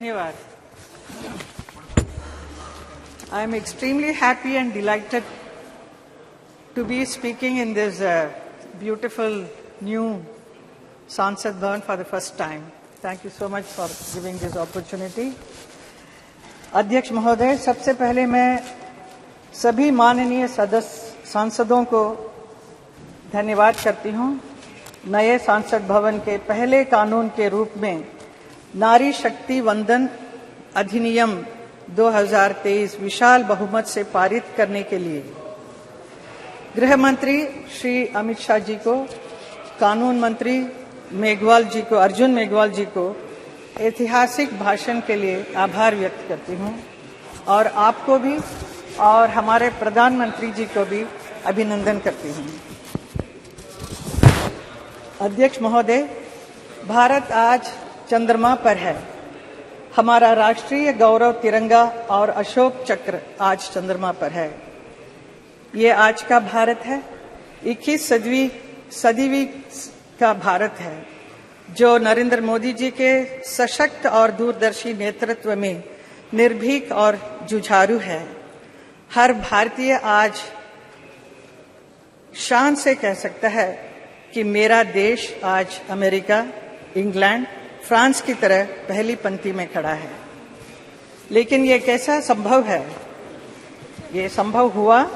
Dhanyavad. I am extremely happy and delighted to be speaking in this beautiful new Sansad Bhavan for the first time. Thank you so much for giving this opportunity. अध्यक्ष महोदय, सबसे पहले मैं सभी माननीय सांसदों को धन्यवाद करती हूं। नए सांसद भवन के पहले कानून के रूप में नारी शक्ति वंदन अधिनियम 2023 विशाल बहुमत से पारित करने के लिए गृह मंत्री श्री अमित शाह जी को, कानून मंत्री अर्जुन मेघवाल जी को ऐतिहासिक भाषण के लिए आभार व्यक्त करती हूं और आपको भी और हमारे प्रधानमंत्री जी को भी अभिनंदन करती हूं। अध्यक्ष महोदय, भारत आज चंद्रमा पर है। हमारा राष्ट्रीय गौरव तिरंगा और अशोक चक्र आज चंद्रमा पर है। ये आज का भारत है, 21वीं सदी का भारत है, जो नरेंद्र मोदी जी के सशक्त और दूरदर्शी नेतृत्व में निर्भीक और जुझारू है। हर भारतीय आज शान से कह सकता है कि मेरा देश आज अमेरिका, इंग्लैंड, फ्रांस की तरह पहली पंक्ति में खड़ा है। लेकिन ये कैसा संभव है? ये संभव हुआ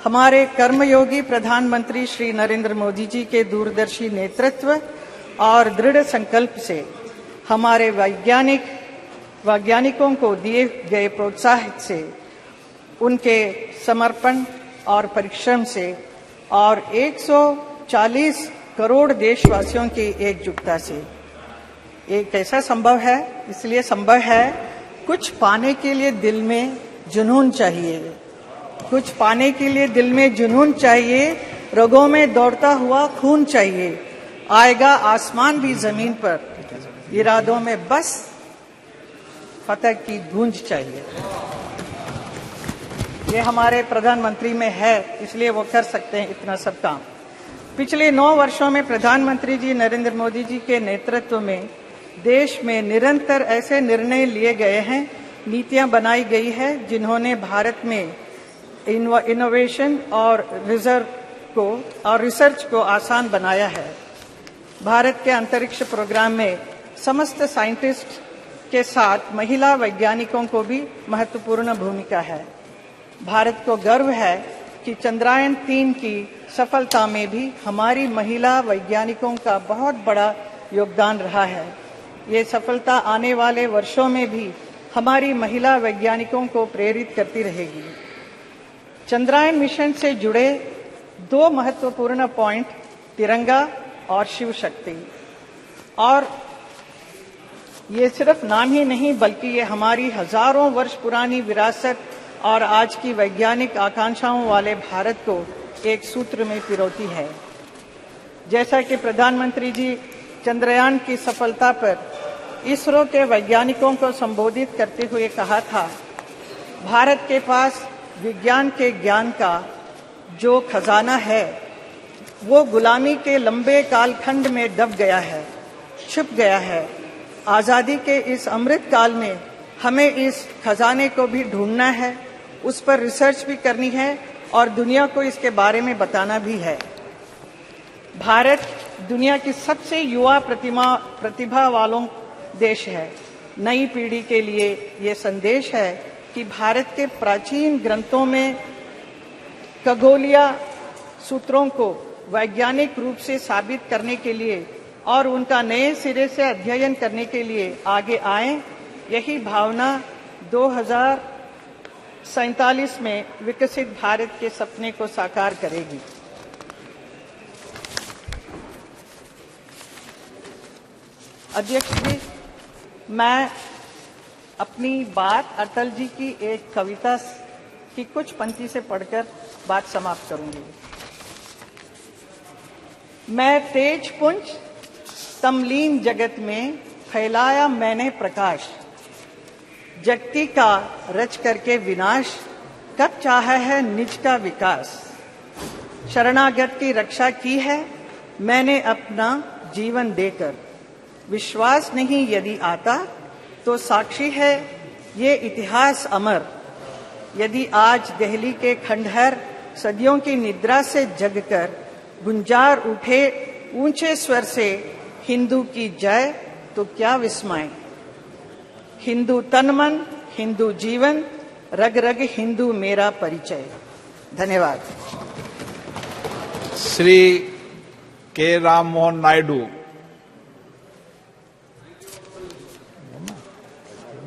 हमारे कर्मयोगी प्रधानमंत्री श्री नरेंद्र मोदी जी के दूरदर्शी नेतृत्व और दृढ़ संकल्प से, हमारे वैज्ञानिकों को दिए गए प्रोत्साहन से, उनके समर्पण और परिश्रम से और 140 करोड़ देशवासियों की एकजुटता से। ये कैसा संभव है? इसलिए संभव है, कुछ पाने के लिए दिल में जुनून चाहिए। कुछ पाने के लिए दिल में जुनून चाहिए, रगों में दौड़ता हुआ खून चाहिए। आएगा आसमान भी जमीन पर, इरादों में बस फतह की गूंज चाहिए। ये हमारे प्रधानमंत्री में है, इसलिए वो कर सकते हैं इतना सब काम। पिछले 9 वर्षों में प्रधानमंत्री जी नरेंद्र मोदी जी के नेतृत्व में देश में निरंतर ऐसे निर्णय लिए गए हैं, नीतियां बनाई गई है, जिन्होंने भारत में इनोवेशन और रिसर्च को आसान बनाया है। भारत के अंतरिक्ष प्रोग्राम में समस्त साइंटिस्ट के साथ महिला वैज्ञानिकों को भी महत्वपूर्ण भूमिका है। भारत को गर्व है कि चंद्रयान 3 की सफलता में भी हमारी महिला वैज्ञानिकों का बहुत बड़ा योगदान रहा है। ये सफलता आने वाले वर्षों में भी हमारी महिला वैज्ञानिकों को प्रेरित करती रहेगी। चंद्रयान मिशन से जुड़े 2 महत्वपूर्ण पॉइंट, तिरंगा और शिव शक्ति, और ये सिर्फ नाम ही नहीं बल्कि ये हमारी हजारों वर्ष पुरानी विरासत और आज की वैज्ञानिक आकांक्षाओं वाले भारत को एक सूत्र में पिरोती है। जैसा कि प्रधानमंत्री जी चंद्रयान की सफलता पर इसरो के वैज्ञानिकों को संबोधित करते हुए कहा था, भारत के पास विज्ञान के ज्ञान का जो खजाना है वो गुलामी के लंबे कालखंड में दब गया है, छुप गया है। आजादी के इस अमृत काल में हमें इस खजाने को भी ढूंढना है, उस पर रिसर्च भी करनी है और दुनिया को इसके बारे में बताना भी है। भारत दुनिया की सबसे युवा प्रतिभा वालों देश है। नई पीढ़ी के लिए ये संदेश है कि भारत के प्राचीन ग्रंथों में खगोलीय सूत्रों को वैज्ञानिक रूप से साबित करने के लिए और उनका नए सिरे से अध्ययन करने के लिए आगे आएं। यही भावना 2047 में विकसित भारत के सपने को साकार करेगी। अध्यक्ष जी, मैं अपनी बात अटल जी की एक कविता की कुछ पंक्ति से पढ़कर बात समाप्त करूंगी। मैं तेज पुंज तमलीन जगत में फैलाया मैंने प्रकाश, जगती का रच करके विनाश, कब चाहा है निज का विकास। शरणागत की रक्षा की है मैंने अपना जीवन देकर, विश्वास नहीं यदि आता तो साक्षी है ये इतिहास अमर। यदि आज दिल्ली के खंडहर सदियों की निद्रा से जगकर गुंजार उठे ऊंचे स्वर से हिंदू की जय, तो क्या विस्मय। हिंदू तन मन, हिंदू जीवन, रग रग हिंदू मेरा परिचय। धन्यवाद। श्री के राम मोहन नायडू